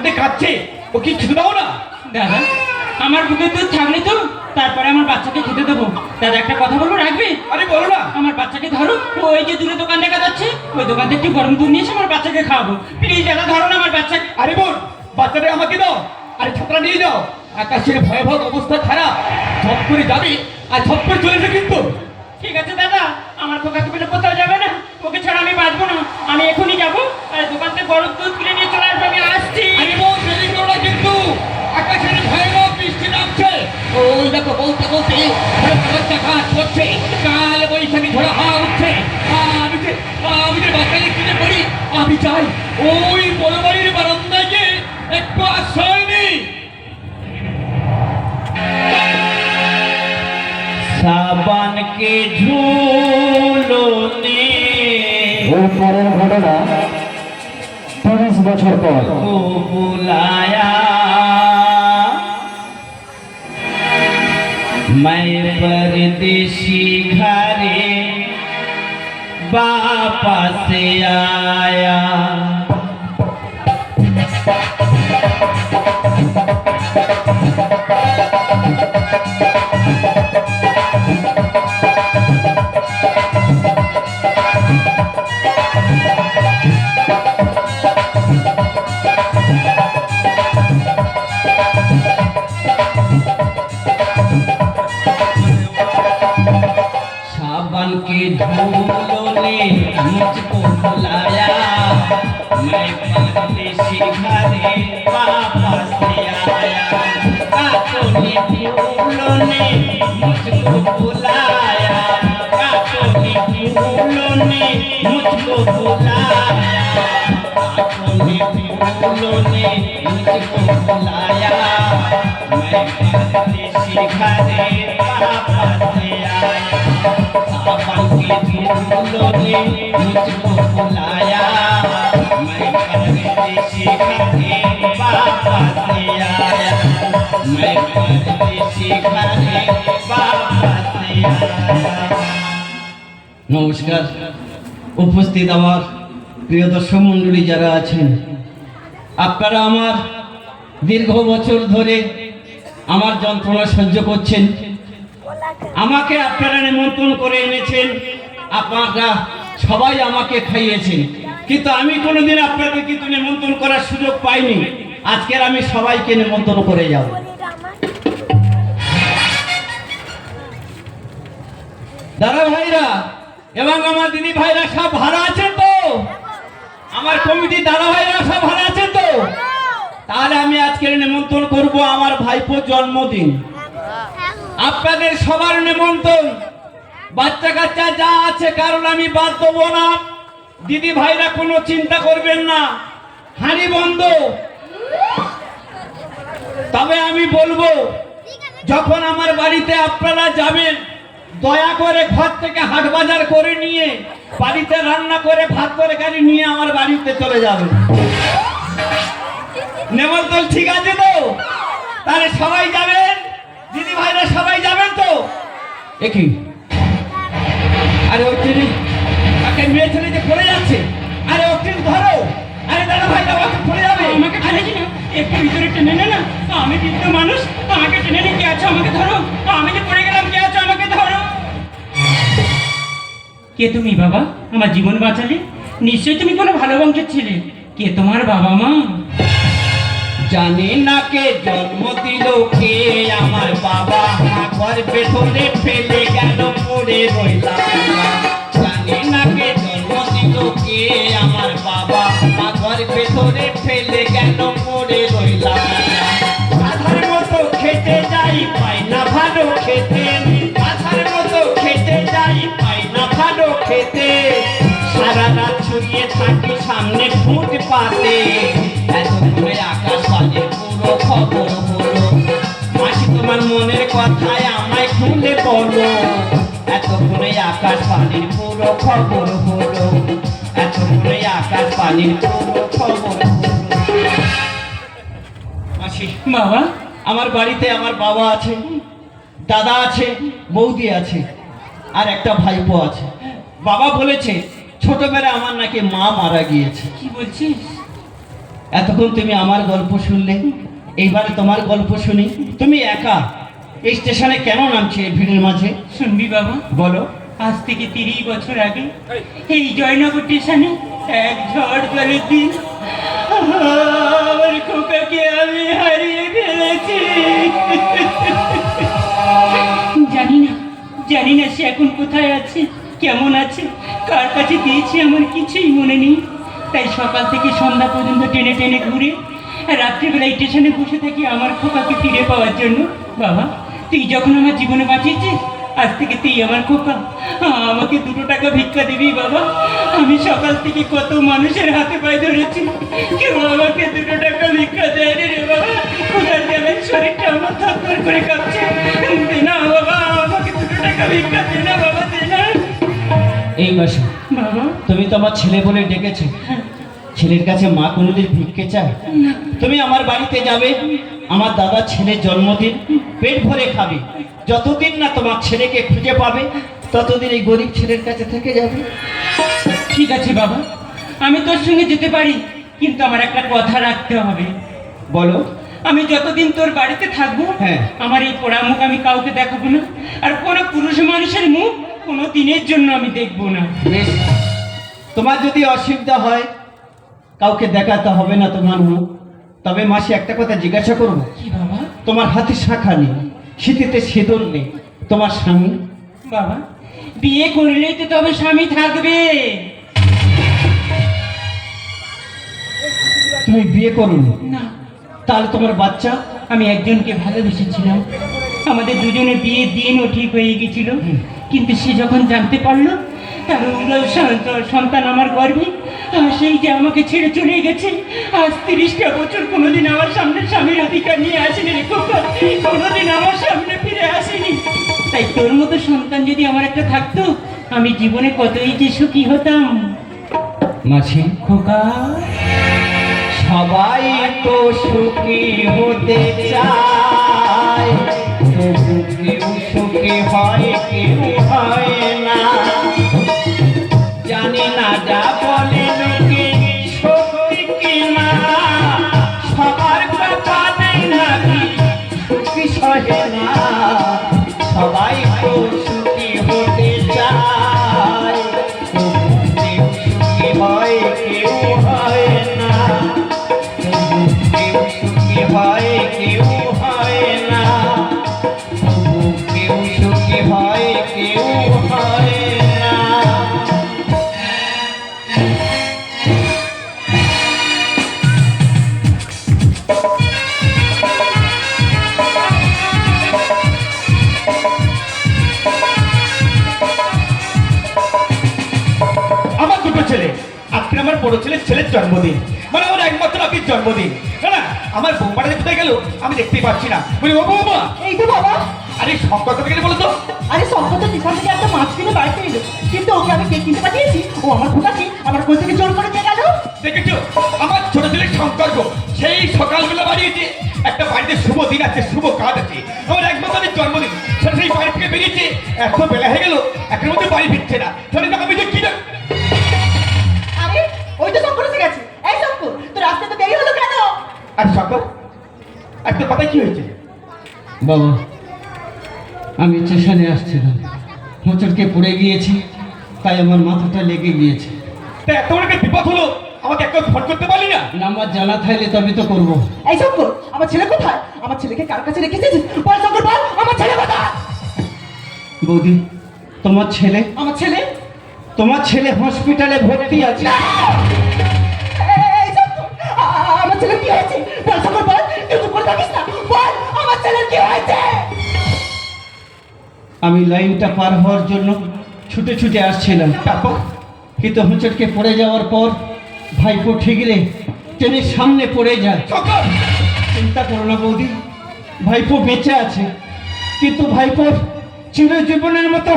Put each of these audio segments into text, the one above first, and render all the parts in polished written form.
কাঁদে কাঁদছে, ও কি খেতে দাও না? দাদা আমার বুকের দুধ থাকলে তো তারপরে আমার বাচ্চাকে খেতে দেবো। দাদা একটা কথা বলবো, রাখবে? আরে বলো না। আমার বাচ্চাকে ধরো, ওই যে দূরে দোকান দেখা যাচ্ছে, ওই দোকান থেকে একটু গরম দুধ নিয়ে এসে আমার বাচ্চাকে খাওয়াবো। প্লিজ দাদা ধরো না আমার বাচ্চাকে। আরে বোন, বাচ্চাটা আমাকে দাও। আরে ছাত্রা নিয়ে যাও। আকাশের ভয়াবহ অবস্থা খারাপ, ঝপ করে যাবে আর ঝপ করে চলে এসে কিন্তু। ঠিক আছে দাদা, আমার খোকাকে পেলে কোথাও যাবে না, ওকে ছাড়া আমি বাঁচবো না। আমি এখনই যাবো আর দোকান থেকে গরম দুধ কিনে নিয়ে চলে আসবো, আমি আসছি। আরে বোন দেরি করো না কিন্তু, আকাশের ভয়াবহ বৃষ্টি নামছে। ওই দেখো বলতে বলতে কাজ করছে, কাল বৈশাখী ঝড় হাওয়া উঠছে। আমি যে বাচ্চাকে কিনে পড়ি, আমি চাই ওই বড় বাড়ির বারান্দায় গিয়ে একটু আশ্রয় নেই। सावन के झूलों ने ওই পরের ঘটনা 30 বছর পর। को बुलाया, मैं परदेसी घरे वापस आया। सावन के झूलों ने मुझको बुलाया, मैं परदेसी घरे वापस आया। काकोनी फूलों ने मुझको बुलाया, काकोनी फूलों ने मुझको बुलाया, काकोनी फूलों ने मुझको बुलाया, मैं परदेसी घरे वापस आया। सावन के झूलों ने मुझको बुलाया, मैं परदेसी घरे वापस आया, मैं परदेसी घरे वापस आया। নমস্কার। উপস্থিত আমার প্রিয় দর্শক মণ্ডলী যারা আছেন, আপনারা আমার দীর্ঘ বছর ধরে আমার যন্ত্রণা সহ্য করছেন। আমাকে আপনারা নিমন্ত্রণ করে এনেছেন, আপনারা সবাই আমাকে খাইয়েছেন, কিন্তু আমি কোনোদিন আপনাদের কিন্তু নিমন্ত্রণ করার সুযোগ পাইনি। আজকের আমি সবাইকে নিমন্ত্রণ করে যাব। দাদা ভাইরা এবং আমার দিদি ভাইরা সব ভালো আছেন তো? আমার কমিটির দাদা ভাইরা সব ভালো আছেন তো? তাহলে আমি আজকের নিমন্ত্রণ করব আমার ভাইপোর জন্মদিন। আপনাদের সবার নিমন্ত্রণ, বাচ্চা কাচ্চা যা আছে কারণ আমি বাদ দেবো না। দিদি ভাইরা কোনো চিন্তা করবেন না, হাঁড়ি বন্ধ। তবে আমি বলবো, যখন আমার বাড়িতে আপনারা যাবেন, দয়া করে ঘর থেকে হাট বাজার করে নিয়ে বাড়িতে রান্না করে ভাত করে গাড়ি নিয়ে আমার বাড়িতে চলে যাবেন। নিমন্ত্রণ ঠিক আছে তো? তাহলে সবাই যাবেন, দিদি ভাইরা সবাই যাবেন তো? একই আরে ওই ট্রেনে তাকে মেয়ে ছেলে যে পড়ে যাচ্ছে, আরে ও ট্রেন ধরো। আরে দাদা ভাই আমাকে পড়ে যাবে, আমাকে টেনে না, একটু ভিতরে টেনে নে না। আমি বৃদ্ধ মানুষ, আমাকে টেনে নে। কে আছো? আমাকে ধরো। আমি যে পড়ে গেলাম, কে আছো? আমাকে ধরো। কে তুমি বাবা? আমার জীবন বাঁচালে। নিশ্চয়ই তুমি কোনো ভালো বংশের ছেলে। কে তোমার বাবা মা? জানি না কে জন্ম দিল, কে আমার বাবা মা, ঘর ভেতরে ফেলে গেল পড়ে রইলাম। জানি না কে জন্ম দিল, কে আমার বাবা মা, ঘর ভেতরে ফেলে গেল পড়ে রইলাম। আধার মতো খেতে যাই, পাই না ভালো খেতে, আধার মতো খেতে যাই, পাই না ভালো খেতে। সারা রাত ছড়িয়ে থাকি সামনে ফুটপাতে, এতক্ষণে আকাশবাণীর পুরো খবর হলো। মাসি তোমার মনের কথায় আমায় খুলে বলো, এতক্ষণে আকাশবাণীর পুরো খবর হলো, এতক্ষণে আকাশবাণীর পুরো খবর হলো। মাসি বাবা, আমার বাড়িতে আমার বাবা আছে, দাদা আছে, বৌদি আছে, আর একটা ভাইপো আছে। বাবা বলেছে ছোটবেলায় আমার নাকি মা মারা গিয়েছে। কি বলছিস? এতক্ষণ তুমি আমার গল্প শুনলে, এইবারে তোমার গল্প শুনি। তুমি একা এই স্টেশনে কেন নামছি এই ভিড়ের মাঝে? শুনবি বাবা, বলো। আজ থেকে 30 বছর আগে এই জয়নগর স্টেশনে এক ঝড় জলের দিন আমার খোকাকে আমি হারিয়ে ফেলেছি। জানি না সে এখন কোথায় আছে, কেমন আছে, কার কাছে দিয়েছি আমার কিছুই মনে নেই। তাই সকাল থেকে সন্ধ্যা পর্যন্ত টেনে টেনে ঘুরে রাত্রিবেলা স্টেশনে বসে থাকি আমার খোকাকে ফিরে পাওয়ার জন্য। বাবা, তুই যখন আমার জীবনে বাঁচিয়েছিস, আজ থেকে তুই আমার খোকা, আমাকে 2 টাকা ভিক্ষা দিবি বাবা। আমি সকাল থেকে কত মানুষের হাতে পায়ে ধরেছি, কেউ আমাকে 2 টাকা ভিক্ষা দেয়নি রে বাবা। খোদার জ্বালায় শরীরটা আমার থরথর করে কাঁপছে। দে না বাবা, আমাকে 2 টাকা ভিক্ষা দে না বাবা, দে না এই বসে বাবা। তুমি তো আমার ছেলে বলে ডেকেছো, ছেলের কাছে মা কোনোদিন ভিক্ষে চায়? তুমি আমার বাড়িতে যাবে, আমার দাদার ছেলের জন্মদিন, পেট ভরে খাবে। যতদিন না তোমার ছেলেকে খুঁজে পাবে ততদিন এই গরিব ছেলের কাছে থেকে যাবে। ঠিক আছে বাবা, আমি তোর সঙ্গে যেতে পারি, কিন্তু আমার একটা কথা রাখতে হবে। বলো। আমি যতদিন তোর বাড়িতে থাকবো, হ্যাঁ। আমার এই পোড়া মুখ আমি কাউকে দেখাবো না, আর কোনো পুরুষ মানুষের মুখ কোনো দিনের জন্য আমি দেখবো না। বেশ, তোমার যদি অসুবিধা হয় কাউকে দেখাতে হবে না তোমার মুখ। তবে মাসি একটা কথা জিজ্ঞাসা করবো, কি বাবা? তোমার হাতে শাঁখা নেই, শীতেতে সিঁদুর নেই, তোমার স্বামী? বাবা, বিয়ে করলেই তো তবে স্বামী থাকবে। তুমি বিয়ে করোনি, না, তাহলে তোমার বাচ্চা? আমি একজনকে ভালোবেসেছিলাম, আমাদের দুজনের বিয়ের দিনও ঠিক হয়ে গেছিল, কিন্তু সে যখন জানতে পারলো তার উল্লাস সন্তান আমার গর্ভে, আর সেই যে আমাকে ছেড়ে চলে গেছে, আজ 30টা বছর কোনোদিন আমার সামনে স্বামীর অধিকার নিয়ে আসেনি রে খোকা, কোনোদিন আমার সামনে ফিরে আসেনি। তাই তোর মতো সন্তান যদি আমার একটা থাকতো, আমি জীবনে কতই যে সুখী হতাম। মাসি, খোকা, সবাই তো সুখী হতে চায়, তবু কেউ সুখী হয় কেউ হয় না। জানি না যা বলে লোকে সত্যি কিনা, সবার কথা নেই নাকি সুখী সহে না। সবাই তো সুখী হতে চায়, তবু কেউ সুখী হয় কেউ হয় না। কেউ সুখী হয় কেউ হয় না, তবু কেউ সুখী হয় কেউ হয় না। আমার 2টো ছেলে, আজকে আমার বড় ছেলের জন্মদিন, মানে আমার একমাত্র আপির জন্মদিন। না, আমার বৌমাটা কোথায় গেল আমি দেখতেই পাচ্ছি না। বলি ও বৌমা, এই তো বাবা। আরে সম্পর্ক থেকে বলো তো। আরে সম্পদ দোকান থেকে একটা মাছ কিনে বাড়িতে এলো, কিন্তু ওকে আমি কেক কিনতে পাঠিয়েছি, ও আমার খোকাকে আমার কোল থেকে জোর করে দিয়ে গেল। দেখেছো, আমার ছোট ছেলের সম্পর্ক সেই সকালবেলা বাড়িয়েছে। একটা বাড়িতে শুভ দিন আছে, শুভ কাজ আছে, আমার একমাত্র জন্মদিন, সেটা সেই বাড়ি থেকে বেরিয়েছে। এত বেলা হয়ে গেল, এখনো মধ্যে বাড়ি ফিরছে না। তাহলে আমি যে কি না। আরে ওই তো শঙ্কর এসে গেছে। এই শঙ্কর, তোর আসতে তো দেরি হলো কেন? আর সকল একটা কথা কি হয়েছে? বাবা, আমি স্টেশনে আসছিলাম, হোঁচটকে পড়ে গিয়েছি, তাই আমার মাথাটা লেগে গিয়েছে। তা এত বড় একটা বিপদ হলো, আমাকে একটা ফোন করতে পারলি না? নাম্বার জানা থাকলে তবে তো করবো। এই শঙ্কর, আমার ছেলে কোথায়? আমার ছেলেকে কার কাছে রেখেছিস? বল শঙ্কর, বল আমার ছেলে কোথায়? বৌদি, তোমার ছেলে? আমার ছেলে? তোমার ছেলে হসপিটালে ভর্তি আছে। এই শঙ্কর, আমার ছেলে কি হয়েছে? বল শঙ্কর, বল, তুই চুপ করে থাকিস না, বল আমার ছেলের কি হয়েছে? আমি লাইনটা পার হওয়ার জন্য ছুটে ছুটে আসছিলাম, তারপর কিন্তু হোঁচটকে পড়ে যাওয়ার পর ভাইপো ঠিকরে ট্রেনের সামনে পড়ে যায়। সকল চিন্তা করো না বৌদি, ভাইপো বেঁচে আছে, কিন্তু ভাইপোর চিরজীবনের মতো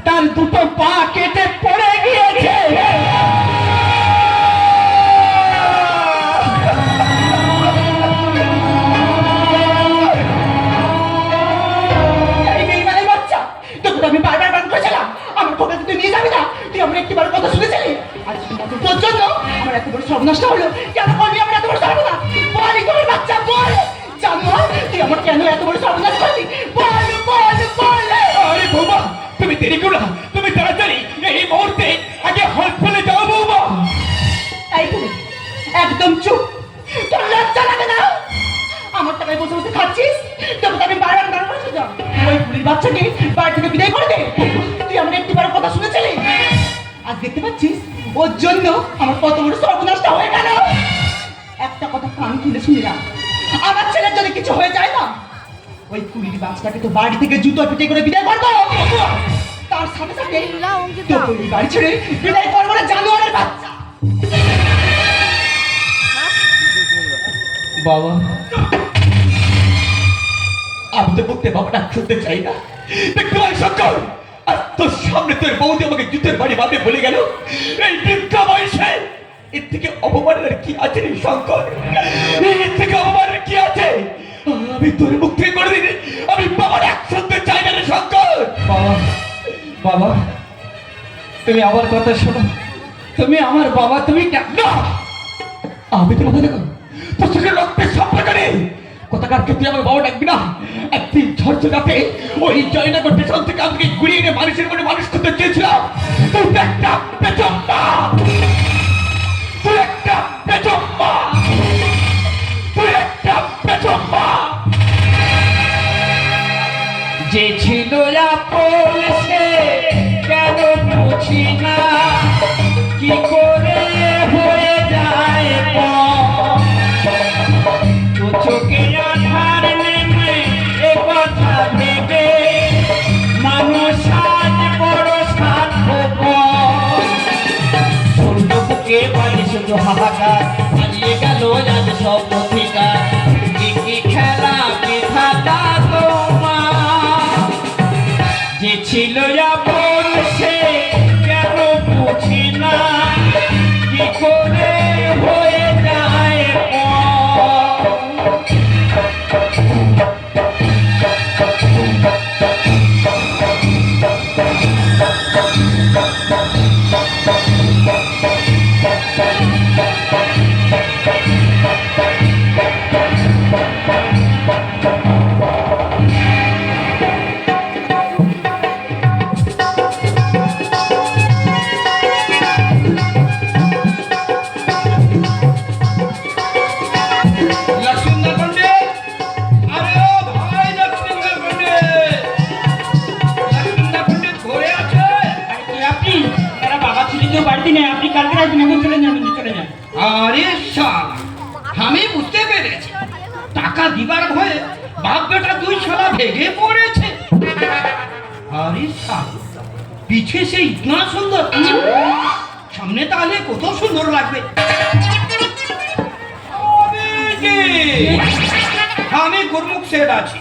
তার 2টো পা কেটে পড়ে গিয়েছে। এই বেইমানের বাচ্চা, তোকে তো আমি বারবার বারণ করেছিলাম আমার খোকাকে তুই নিয়ে যাবি না। তুই আমার একটিবার কথা শুনেছিলি? আজ তোর জন্য আমার এত বড় সর্বনাশটা হলো। কেন করবি আমার এত বড় সর্বনাশ? তুই আমার কেন এত বড় সর্বনাশ করলি? বল বল বল। আরে বৌমা, তুমি দেরি করো না, তুমি তাড়াতাড়ি এই মুহূর্তে আগে হসপিটালে যাও বৌমা। এই তুমি একদম চুপ, তোর লজ্জা লাগে না? আমার টাকায় বসে বসে খাচ্ছিস, তবে তো আমি বারবার বসে যাও। ওই বুড়ির বাচ্চাকে বাড়ি থেকে বিদায় করে দে। তুই আমার একটিবার কথা শুনেছিলি? আজ দেখতে পাচ্ছিস ওর জন্য আমার কত বড় সর্বনাশটা হয়ে গেল। একটা কথা কান খুলে শুনে রাখ, আমার ছেলের যদি কিছু হয়ে যায় না, ওই কুড়ির বাচ্চাটাকে তো বাড়ি থেকে জুতো পিটে করে বিদায় করবো। তার সাথে সাথে তোকে এই বাড়ি ছেড়ে বিদায় করবো না, জানোয়ারের বাচ্চা। বাবা, আমি তো মুখতে বাবাটা শুনতে চাই না। দেখতে পাই শঙ্কর, আর তোর সামনে তোর বৌদি আমাকে জুতের বাড়ি বাঁধে বলে গেল। এই বৃদ্ধা বয়সে এর থেকে অপমানের কি আছে রে শঙ্কর? এর থেকে অপমানের কি আছে? আমি তোর মুখ থেকে করে দিই, আমি বাবার এক শুনতে চাই না রে শঙ্কর। বাবা, বাবা, তুমি আমার কথা শোনো, তুমি আমার বাবা, তুমি না। আমি তো কথা দেখো, তোর সঙ্গে রক্তের সম্পর্ক নেই। কোথাকার তুই আমার বাবা ডাকবি না। একদিন ঝড়ঝড়াতে ওই জয়নগর স্টেশন থেকে আমাকে ঘুরিয়ে এনে মানুষের মনে মানুষ করতে চেয়েছিলাম। তুই একটা পেচম্পা, তুই একটা পেচম্পা, তুই একটা পেচম্পা। যে ছিল আপন সে কেন বুঝি না, কি করে হয়ে যায় পর। তো চোখে আধার নেমে এ কথা ভেবে মানুষ আজ বড় স্বার্থপর। ছোট্ট বুকে বাড়ি শুধু হাহাকার, হারিয়ে গেল আজ সব অধিকার। কি খেলা বিধাতা তোমার, যে ছিল আপন সে কেন বুঝি না, কি করে হয়ে যায় পর। লক্ষ্মীন্দর পণ্ডিত, আরে ও ভাই লক্ষ্মীন্দর পণ্ডিত, লক্ষ্মীন্দর পণ্ডিত ঘরে আছে? আরে কি আপনি? এরা বাবা ছেলে কেউ বাড়িতে নেই, আপনি কালকে আসবেন, এখন চলে যান, চলে যান। আরে শালা, আমি বুঝতে পেরেছি টাকা দিবার ভয়ে বাপ বেটা দুই শালা ভেগে পড়েছে। আরে শালা, পিছে সেই ইতনা সুন্দর, সামনে তাহলে কত সুন্দর লাগবে। আমি গুরমুখ সেট আছি,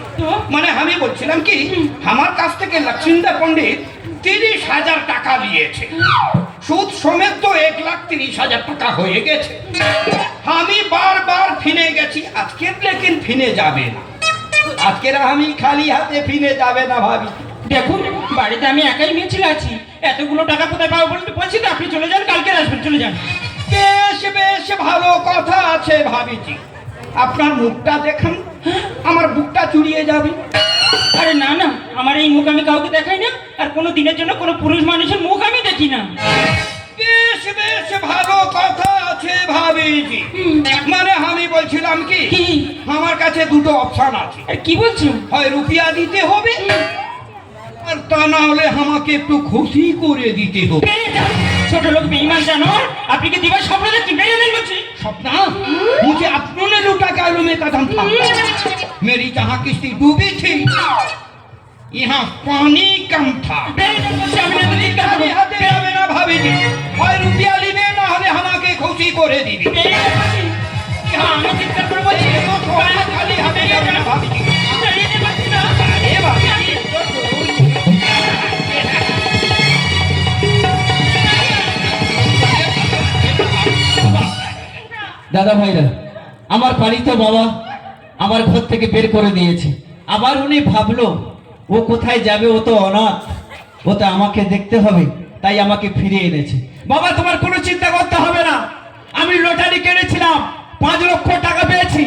মানে আমি বলছিলাম কি, আমার কাছ থেকে লক্ষ্মীন্দর পণ্ডিত 30,000 টাকা নিয়েছে। সুদ সমেত তো 1,30,000 টাকা হয়ে গেছে। আমি বারবার ফিনে গেছি, আজকের লেকিন ফিনে যাবে না। আজকের আমি খালি হাতে ফিনে যাবে না ভাবি। দেখুন, বাড়িতে আমি একাই মেয়ে ছেলে আছি, এতগুলো টাকা কোথায় পাবো বলতে বলছি তো, আপনি চলে যান, কালকে আসবেন, চলে যান। বেশ বেশ ভালো কথা আছে ভাবিজি, আপনার মুখটা দেখান, আমার বুকটা চুরিয়ে যাবে। আরে না না, আমার এই মুখ আমি কাউকে দেখাই না, আর কোনো দিনের জন্য কোনো পুরুষ মানুষের মুখ আমি দেখি না। বেশ বেশ ভালো কথা আছে ভাবিজি, মানে আমি বলছিলাম কি, কি? আমার কাছে দুটো অপশন আছে। আর কি বলছো? হয় রুপিয়া দিতে হবে, আর তা না হলে আমাকে একটু খুশি করে দিতে হবে। বেরিয়ে যান, ছোট লোক বেঈমান জানোয়ার, আপনি কি দিবার স্বপ্ন দেখছি? বেরিয়ে যান বলছি। सपना मुझे अपनों ने लूटा, कालों में कदम था। मेरी जहाँ किस्ती डूबी थी, यहाँ पानी कम था। বেরিয়ে যান বলছি, আমি না তো চিৎকার করবো। खाली हाथे যাবে না ভাবিজি, হয় রুপিয়া লিবে না হলে আমাকে খুশি করে দিবি। বেরিয়ে যান বলছি। হ্যাঁ, আমি চিৎকার করে বলছি। খালি হাতে যাবে না ভাবিজি। বেরিয়ে যান বলছি না। আরে ভাবিজি, দাদা ভাইরা, আমার পালিত বাবা আমার ঘর থেকে বের করে দিয়েছে। আবার উনি ভাবলো ও কোথায় যাবে, ও তো অনাথ, ও তো আমাকে দেখতে হবে, তাই আমাকে ফিরিয়ে এনেছে। বাবা, তোমার কোনো চিন্তা করতে হবে না, আমি লটারি কেটেছিলাম, 5 লক্ষ টাকা পেয়েছি।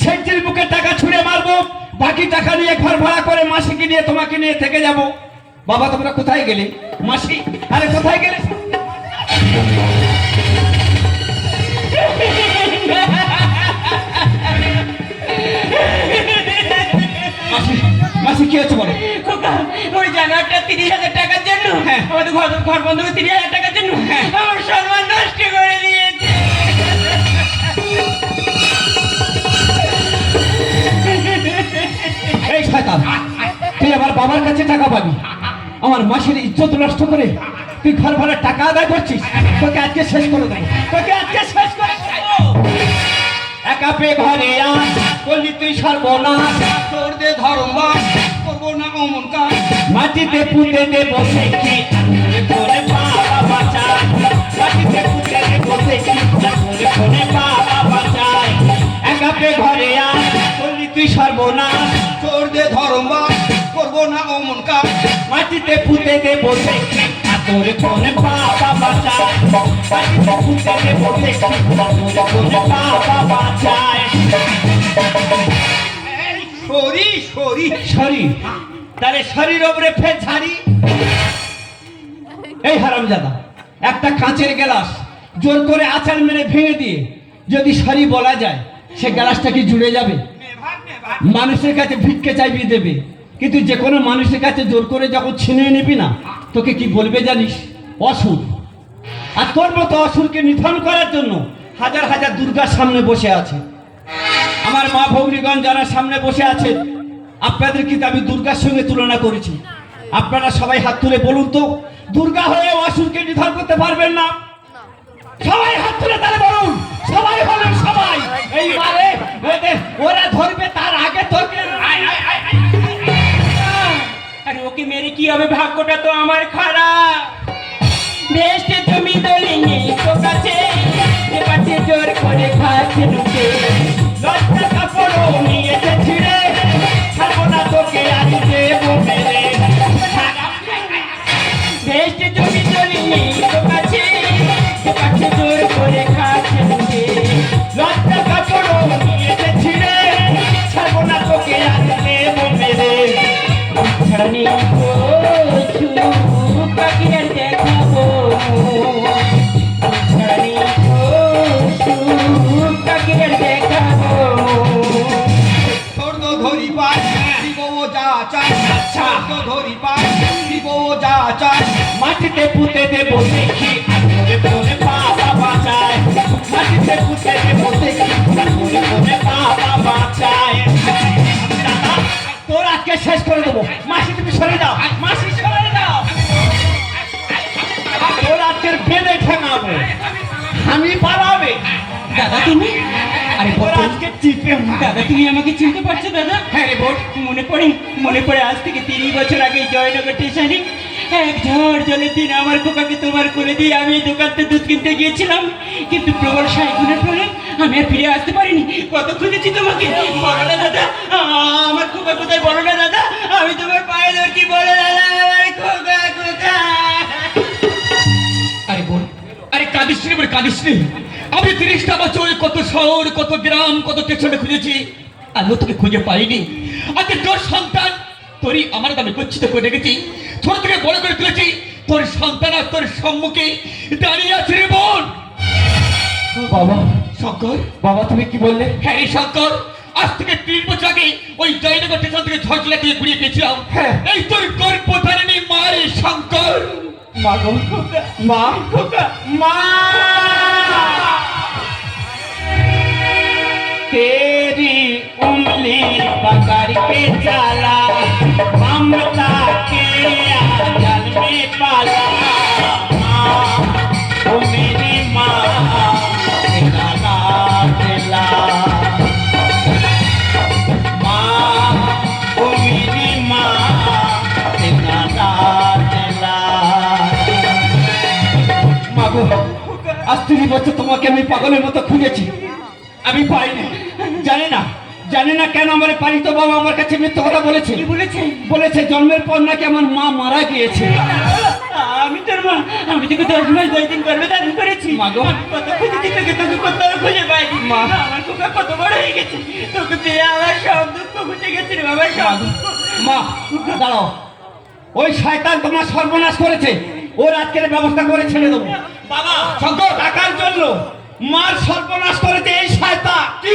সেন্টির বুকে টাকা ছুঁড়ে মারবো, বাকি টাকা নিয়ে ঘর ভাড়া করে মাসিকে নিয়ে তোমাকে নিয়ে থেকে যাব। বাবা তোমরা কোথায় গেলে? মাসি, আরে কোথায় গেলে? মাসি, মাসি কি হচ্ছে বলো? খোকা, ওই জায়গাটা 30,000 টাকার জন্য, আমাদের ঘর বন্ধ করে 30,000 টাকার জন্য আমার সম্মান নষ্ট করে দিয়েছে। এই শয়তান, তুই আমার বাবার কাছে টাকা পাবি, আমার মাসের ইজ্জত নষ্ট করে তুই ঘর ভাড়ার টাকা আদায় করছিস। তোকে আজকে শেষ করে দেবো, তোকে আজকে শেষ করে দেবো। একা পেয়ে ঘরে আস, বললি তুই সর্বনাশ, তোর দে ধর্ম করবো না অমন কাজ। মাটিতে পুঁতে দে বসে কি করে বাবা বাঁচায়, মাটিতে পুঁতে দে বসে কি করে বাবা বাঁচায়। একা পেয়ে ঘরে আস, বললি তুই সর্বনাশ, তোর দে ধর্ম করবো না অমন কাজ। মাটিতে পুঁতে দে বসে কি তোর কোন বাবা বাঁচায়, মাটিতে পুঁতে দে বসে কি তোর কোন বাবা বাঁচায়। সরি সরি সরি, তারে শরীর ওপরে ফের ঝাড়ি। এই হারামজাদা, একটা কাঁচের গ্লাস জোর করে আচার মেরে ভেঙে দিয়ে যদি সরি বলা যায়, সে গ্লাসটা কি জুড়ে যাবে? মানুষের কাছে ভিক্ষে চাইবি দেবে, কিন্তু যে কোনো মানুষের কাছে জোর করে যখন ছিনিয়ে নিবি না, তোকে কি বলবে জানিস? অসুর। আর তোর মতো অসুরকে নিধন করার জন্য হাজার হাজার দুর্গার সামনে বসে আছে। আমার মা ভৌরিগণ যারা সামনে বসে আছে, আপনাদের কিন্তু আমি দুর্গার সঙ্গে তুলনা করেছি। আপনারা সবাই হাত তুলে বলুন তো, দুর্গা হয়ে অসুরকে নিধন করতে পারবেন না? সবাই হাত তুলে তাহলে বলুন, সবাই বলুন, সবাই। এইবারে ওরা ধরবে, তার আগে তোকে। আরে ওকে মেরে কি হবে? ভাগ্যটা তো আমার খারাপ। বেশে তুমি দলি নেই তো কাছে, যে পাচ্ছে জোর করে খাচ্ছে ঢুকে। লজ্জা কাপড়ও নিয়েছে ছিঁড়ে, ছাড়বো না তোকে আজ দেবো মেরে। বেশে তুমি দলি নেই তো কাছে, যে পাচ্ছে জোর করে খাচ্ছে ঢুকে। লজ্জা কাপড়ও নিয়েছে ছিঁড়ে, ছাড়বো না তোকে আজ দেবো মেরে। ছাড়া নেই কিছু পাখির দেখাবো, ছাড়া নেই কিছু পাখির দেখাবো। তোর তো ধরি পাই দিব যা চাই, আচ্ছা তো ধরি পাই দিব যা চাই। মাটিতে পুঁতে দেবো দেখি তোরে তোরে বাবা বাঁচায়, মাটিতে পুঁতে দেবো দেখি তোরে তোরে বাবা বাঁচায়। তোর আজকে শেষ করে দেবো। মাসি তুমি সরে দাও, মাসি সরে দাও। তোর আজকের বেঁধে ঠেঙাবো, আমি পালাবে। দাদা তুমি? আরে তোর আজকে চিপে দাদা তুমি আমাকে চিনতে পারছো দাদা? হ্যাঁ রে বোন, মনে পড়ে আজ থেকে 30 বছর আগে জয়নগর স্টেশনে এক ঝড় জলের দিন আমার খোকাকে তোমার করে দিয়ে আমি এই দোকানতে দুধ কিনতে গিয়েছিলাম, কিন্তু প্রবল সাইকুনের ফলে আমি আর ফিরে আসতে পারিনি। কত খুঁজেছি তোমাকে, বলো না দাদা আমার খোকা কোথায়, বলো না দাদা, আমি তোমার পায়ে ধরছি, বলো দাদা আমার খোকা কোথায়। আরে বোন, আরে কাঁদিস নি বলে কাঁদিস নি। আমি 30টা বছর কত শহর, কত গ্রাম, কত স্টেশনে খুঁজেছি, আমিও তোকে খুঁজে পাইনি। আজকে তোর সন্তান তোরই আমার দামে গচ্ছিত করে রেখেছি, ছোট থেকে বড় করে তুলেছি, তোর সন্তান আর তোর সম্মুখে দাঁড়িয়ে আছে রে বোন। বাবা শঙ্কর, বাবা তুমি কি বললে? হ্যাঁ রে শঙ্কর, আজ থেকে 30 বছর আগে ওই জয়নগর স্টেশন থেকে ঝড় দিয়ে ঘুরিয়ে গেছিলাম। হ্যাঁ। এই তোর গর্ভধারিণী মা রে শঙ্কর। মা গো, মা মা तेरी उंगली पकड़ के चला, ममता के आंचल में पाला। माँ, ओ मेरी माँ, तेरा लाड ला। माँ, ओ मेरी माँ, तेरा लाड ला। মা গো, আজ 30 বছর তোমাকে আমি পাগলের মতো খুঁজেছি, আমি পাইনি। জানি না কেন আমার পালিত বাবা আমার কাছে মিথ্যা কথা বলেছে। কি বলেছে? বলেছে জন্মের পর নাকি আমার মা মারা গিয়েছে। আমি তোর মা, আমি তোকে 10 মাস 10 দিন গর্ভে ধারণ করেছি। মা গো। আমি কত খুঁজেছি তোকে কোথাও খুঁজে পাইনি। মা। আমার খোকা কত বড় হয়ে গেছে, তোকে পেয়ে আমার সব দুঃখ মুছে গেছে রে বাবা, সব দুঃখ। মা দাঁড়াও, ওই শয়তান তোমার সর্বনাশ করেছে, ওর আজকের ব্যবস্থা করে ছেড়ে দেবো। বাবা শঙ্কর, টাকার জন্য মার সর্বনাশ করেছে এই শয়তান। কি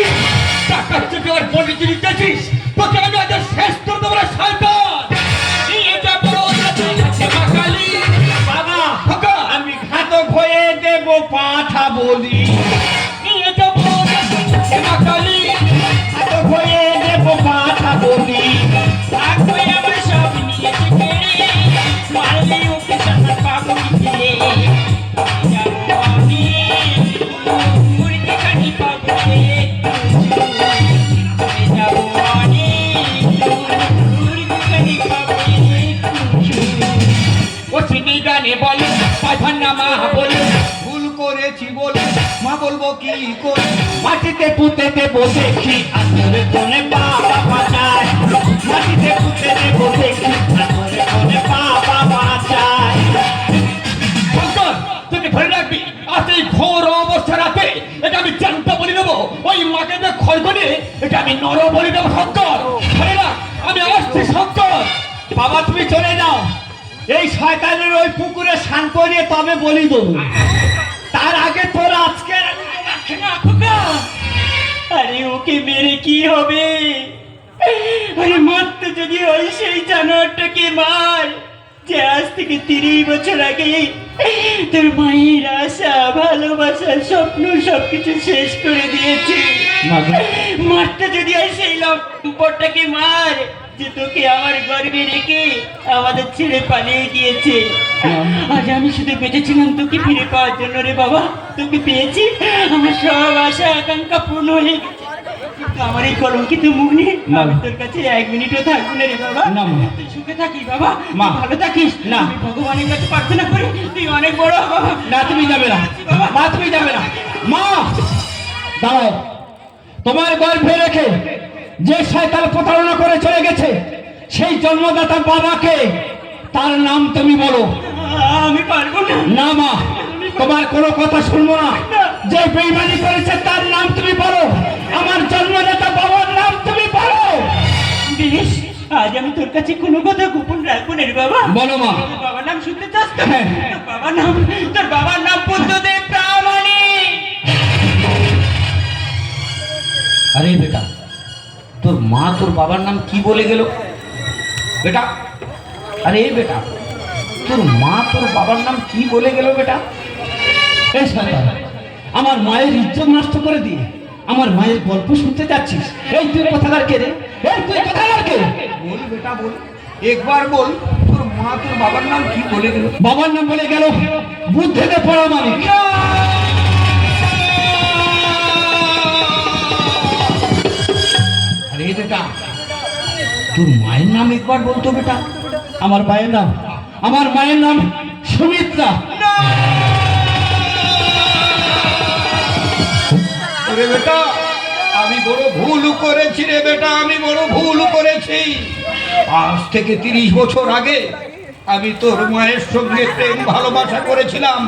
টাকার চেপে আর বলে দিচ্ছিস? তোকে আমি আজ শেষ করে দেবো রে শয়তান। নিয়ে যাবো মহাকালী। বাবা খোকা, আমি ঘাতক হয়ে দেব পাঠা বলি, নিয়ে যাবো মহাকালী। ঘাতক হয়ে দেব পাঠা বলি। থাকবে আমার সব নিয়েছে কেড়ে, মারলে ওকে সাথে পাবো ফিরে। যাবো আমি মুরগি কাটি পাবো রে, যাবো আমি মুরগি কাটি পাবো রে। ও সিনি গানে বলে পাঠান না মা বলে। ভুল করেছি বলে মা বলবো কি করে, মাটিতে পুঁতে দেবো দেখি আতরে কোনে বাবা বাঁচায়, মাটিতে পুঁতে দেবো দেখি আতরে কোনে বাবা বাঁচায়। শঙ্কর, তোকে ধরে রাখবি। আজ এই ঘোর অবস্থা রাতে এটা আমি জানতে বলে দেবো। ওই মাকে যে ক্ষয় করে এটা আমি নর বলে দেবো। শঙ্কর ধরে রাখ, আমি আসছি শঙ্কর। বাবা তুমি চলে যাও, এই শয়তানের ওই পুকুরে স্নান করিয়ে তবে বলি দেবো। তার আগে তোর আজকে না খোকা, আরে ওকে মেরে কি হবে? আরে মারতে যদি ওই সেই জানোয়ারটাকে মার যে আজ থেকে 30 বছর আগে তোর মায়ের আশা, ভালোবাসা, স্বপ্ন সবকিছু শেষ করে দিয়েছে। মারতে যদি ওই সেই লম্পটটাকে মার যে তোকে আমার গর্বে রেখে আমাদের ছেড়ে পালিয়ে গিয়েছে। আজ আমি শুধু বেঁচেছিলাম তোকে ফিরে পাওয়ার জন্য রে বাবা। তোকে পেয়েছি, আমার সব আশা আকাঙ্ক্ষা পূর্ণ হয়ে গেছে। কিন্তু আমার এই কলঙ্কিত মুখ নিয়ে আমি তোর কাছে 1 মিনিটও থাকবো না রে বাবা। না, মা। তুই সুখে থাকিস বাবা, মা। তুই ভালো থাকিস। না। আমি ভগবানের কাছে প্রার্থনা করি তুই অনেক বড় হ বাবা। না তুমি যাবে না, মা তুমি যাবে না। মা দাঁড়াও, তোমার গর্ভে রেখে যে শয়তান প্রতারণা করে চলে গেছে সেই জন্মদাতা বাবাকে, তার নাম তুমি বলো। আমি পারবো না। না মা, তোমার কোনো কথা শুনবো না। যে বেইমানি করেছে তার নাম তুমি বলো, আমার জন্মদাতা বাবার নাম তুমি বলো। বেশ, আজ আমি তোর কাছে কোনো কথা গোপন রাখবো না রে বাবা। বলো মা। তোর বাবার নাম শুনতে চাস তো? হ্যাঁ। তোর বাবার নাম বুদ্ধদেব প্রামাণিক। আরে বেটা, তোর মা তোর বাবার নাম কি বলে গেল বেটা? আরে বেটা, তোর মা তোর বাবার নাম কি বলে গেল বেটা? এই শয়তান, আমার মায়ের ইজ্জত নষ্ট করে দিয়ে আমার মায়ের গল্প শুনতে যাচ্ছিস? এই তুই কথাকার কে রে? এই তুই কথাকার কে? বল বেটা বল, একবার বল, তোর মা তোর বাবার নাম কি বলে গেল? বাবার নাম বলে গেল বুদ্ধদেব প্রামাণিক। আরে বেটা, তোর মায়ের নাম একবার বলতো বেটা। আমার মায়ের নাম সুমিত্রা। রে বেটা, আমি বড় ভুল করেছি রে বেটা, আমি বড় ভুল করেছি। আজ থেকে 30 বছর আগে আমি তোর মায়ের সঙ্গে প্রেম ভালোবাসা করেছিলাম।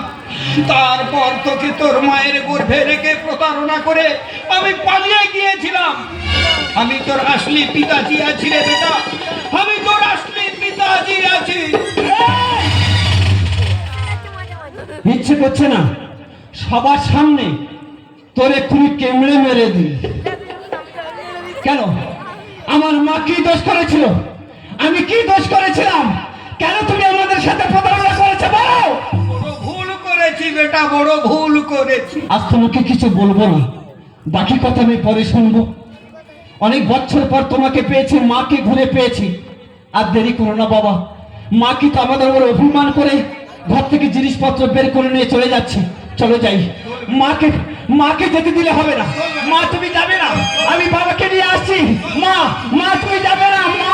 তারপর তোকে তোর মায়ের গর্ভে রেখে প্রতারণা করে আমি পালিয়ে গিয়েছিলাম। আমি তোর আসলি পিতাজি আছি রে বেটা, আমি তোর আসলি পিতাজি আছি। ইচ্ছে করছে না সবার সামনে তোর এক্ষুনি কেমড়ে মেরে দিই। কেন? আমার মা কি দোষ করেছিল? আমি কি দোষ করেছিলাম? কেন তুমি আমাদের সাথে প্রতারণা করেছো বলো? বড় ভুল করেছি বেটা, বড় ভুল করেছি। আজ তোমাকে কিছু বলবো না, বাকি কথা আমি পরে শুনবো। অনেক বছর পর তোমাকে পেয়েছি, মাকে ঘুরে পেয়েছি। আর দেরি করো না বাবা, মা কি তো আমাদের উপর অভিমান করে ঘর থেকে জিনিসপত্র বের করে নিয়ে চলে যাচ্ছে। চলো যাই। মাকে যেতে দিলে হবে না। মা তুমি যাবে না, আমি বাবাকে নিয়ে আসছি। মা তুমি যাবে না। মা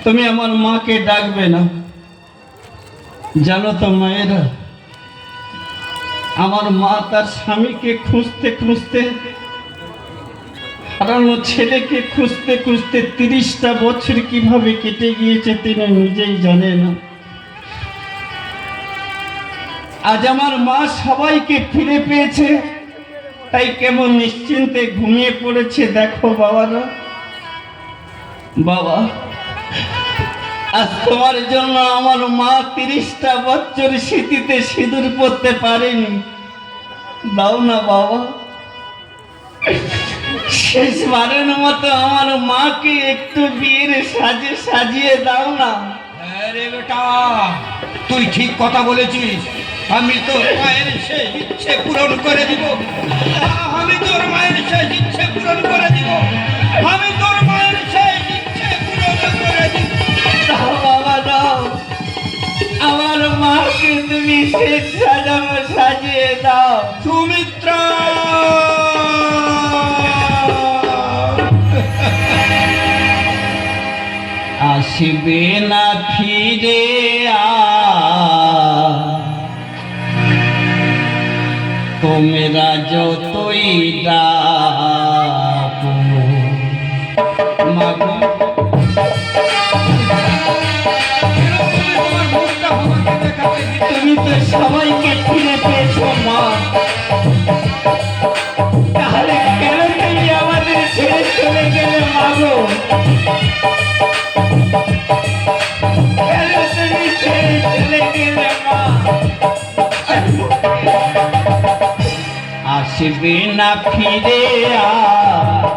তুমি আমার মাকে ডাকবে না। জানো তো মায়েরা, আমার মা তার স্বামীকে খুঁজতে খুঁজতে, হারানো ছেলেকে খুঁজতে খুঁজতে 30টা বছর কিভাবে কেটে গিয়েছে তিনি নিজেই জানে না। আজ আমার মা সবাইকে ফিরে পেয়েছে, তাই কেমন নিশ্চিন্তে ঘুমিয়ে পড়েছে। দেখো বাবারা, বাবা, আজ তোমার জন্য আমার মা 30টা বছর স্মৃতিতে সিঁদুর পরতে পারেনি। দাও না বাবা, শেষবারের মতো আমার মাকে একটু বিয়ের সাজে সাজিয়ে দাও না। আরে বেটা, তুই ঠিক কথা বলেছিস। আমি তোর মায়ের শেষ ইচ্ছে পূরণ করে দিব। আমি তোর মায়ের শেষ ইচ্ছে পূরণ করে দিব। আমি তোর মায়ের শেষ ইচ্ছে পূরণ করে দিব। দাও বাবা, দাও, আমার মাকে তুমি শেষ সাজানো সাজিয়ে দাও। সুমিত্রা, আসবে না ফিরে তোমরা যতই ডাকো। মাগো, তোমার মুখটা আমাকে দেখাতে দিতে। তুমি তো সবাইকে ফিরে পেয়েছো মা, তাহলে কেন তুমি আমাদের ছেড়ে চলে গেলে মাগো? কেন তুমি ছেড়ে চলে গেলে মা? আসবে না ফিরে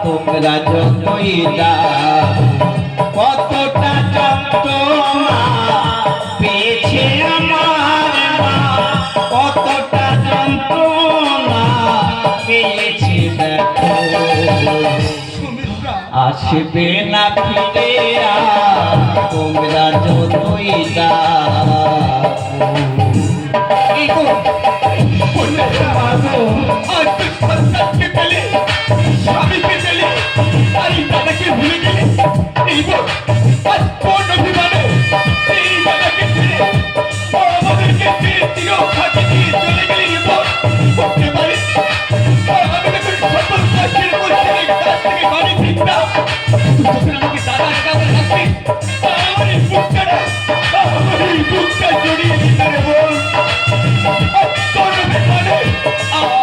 তোমরা যতই ডাকো। কতটা যন্ত্রণা পেয়েছে আমার মা, কতটা যন্ত্রণা পেয়েছে দেখো। আসবে না ফিরে তোমরা যতই ডাকো। আজ তুই সন্তানকে পেলে, স্বামীকে পেলে, আর এই দাদাকে ভুলে গেলে। এই বোন, আজ কোন অভিমানে এই দাদাকে ছেড়ে আমাদেরকে ছেড়ে চিরফাঁকি দিয়ে চলে গেলি রে বোন? করতে পারিস? আমি যখন সকল কষ্টের মধ্যে কাছ থেকে বাড়ি ফিরতাম, তুই যখন আমাকে দাদা ডাকা বলে ডাকতিস, আমার এই বুকটা জড়িয়ে দিত রে বোন।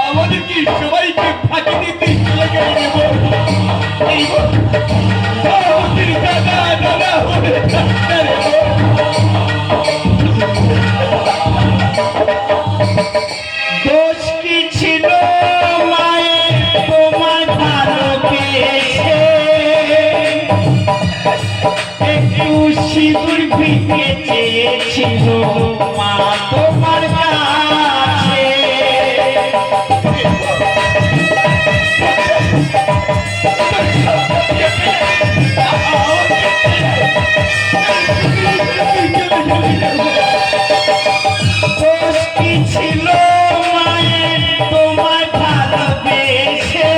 আমাদেরকে সবাইকে ফাঁকি দিতে চলে গেল রে বোন। এই বোন, আমাদের দাদা দাদা বলে ডাকতে রে বোন। দোষ কি ছিল মায়ের তোমার ভালোবেসে? একটু সিঁদুর ভিতে চেয়েছিল মা তোমার কাছে। দোষ কি ছিল মায়ের তোমার ভালোবেসে?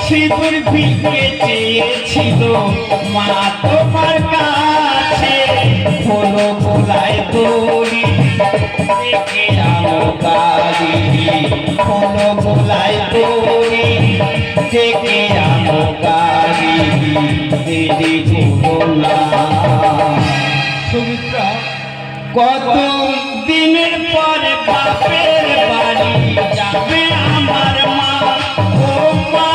সিঁদুর ভিতে চেয়েছিল মা তোমার কাছে। হলো গোলায় দড়ি দেখে আনো গাড়ি, হলো গোলায় দড়ি দেখে আনো গাড়ি, দেরি করো না। সুমিত্রা, কত দিনের পরে বাপের বাড়ি যাবে আমার মা। ও মা,